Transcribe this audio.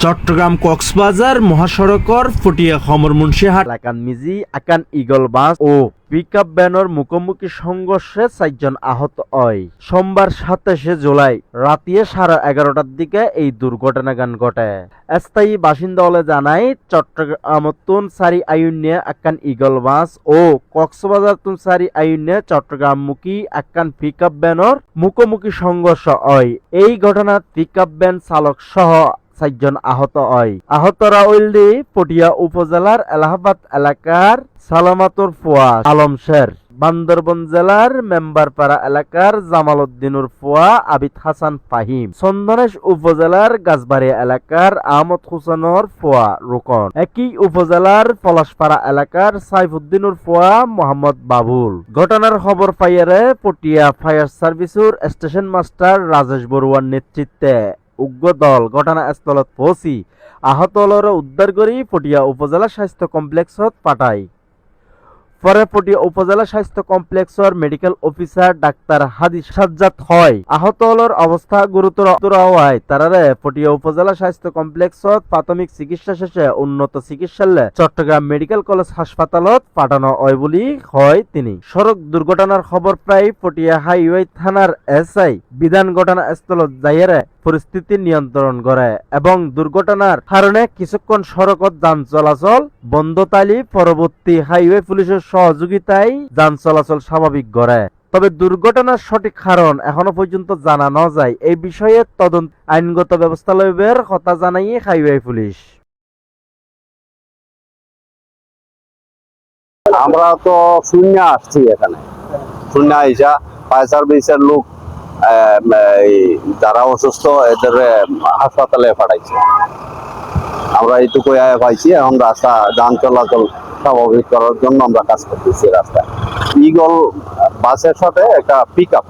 Chittagong Cox's Bazar মহাসড়কর Fatia খমরমুনশিহাট এলাকান Miji আকান eagle বাস ও pickup ভ্যানের মুখোমুখি সংঘর্ষে ৪ জন আহত হয়। সোমবার ২৭শে জুলাই রাতে 11:30টার দিকে এই দুর্ঘটনাগান ঘটে। স্থায়ী বাসিন্দা হলে জানায় চট্টগ্রাম তুনসারি আইনে আকান ইগল বাস ও কক্সবাজার তুনসারি আইনে চট্টগ্রামমুখী আকান পিকআপ ভ্যানের মুখোমুখি সংঘর্ষ হয়। এই ঘটনায় পিকআপ ভ্যান চালক সহ ৪ জন আহত হয়। আহতরা ওইলদি পটিয়া উপজেলার এলাহাবাদ এলাকার সালামাতুর ফুয়া আলম শের, বান্দরবন জেলার মেম্বারপাড়া এলাকার জামাল উদ্দিনুর ফুয়া আবিদ হাসান ফাহিম, চন্দনেশ উপজেলার গাছবাড়িয়া এলাকার আহমদ হুসেনের ফুয়া রুকন, একই উপজেলার পলাশপাড়া এলাকার সাইফুদ্দিনুর ফুয়া মোহাম্মদ বাবুল। ঘটনার খবর পাইয়ারে পটিয়া ফায়ার সার্ভিসের স্টেশন মাস্টার রাজেশ বড়ুয়ার নেতৃত্বে উগ্র দল ঘটনাস্থলত পৌঁছি আহতলরে উদ্ধার করে পটিয়া উপজেলা স্বাস্থ্য কমপ্লেক্সত পাঠায়। পরে পটিয়া উপজেলা স্বাস্থ্য কমপ্লেক্সর মেডিকেল অফিসার ডাক্তার হাদি সাজ্জাদ হয়। আহতলর অবস্থা গুরুতর হওয়ায় তারারে পটিয়া উপজেলা স্বাস্থ্য কমপ্লেক্সত প্রাথমিক চিকিৎসা শেষে উন্নত চিকিৎসালয়ে চট্টগ্রাম মেডিকেল কলেজ হাসপাতালত পাঠানো হয় বলি হয় তিনি। সড়ক দুর্ঘটনার খবর পাই পটিয়া হাইওয়ে থানার এসআই বিধান ঘটনাস্থলত যাইয়েরে পরিস্থিতি নিয়ন্ত্রণ করে এবং দুর্ঘটনার কারণে কিছুক্ষণ সড়কত যান চলাচল বন্ধ তালি পরবর্তী হাইওয়ে পুলিশের সহযোগিতায় যান চলাচল স্বাভাবিক করে। তবে দুর্ঘটনার সঠিক কারণ এখনো পর্যন্ত জানা না যায়। এই বিষয়ে তদন্ত আইনগত ব্যবস্থা লইবের কথা জানাই হাইওয়ে পুলিশ। আমরা তো শূন্য আসছি, এখানে শূন্য আইসা ফায়ার সার্ভিসের লোক যারা অসুস্থ এদের হাসপাতালে পাঠাইছে। আমরা এইটুকু পাইছি। এখন রাস্তা যান চলাচল স্বাভাবিক করার জন্য আমরা কাজ করতেছি রাস্তায়। ইগল বাসের সাথে একটা পিকআপ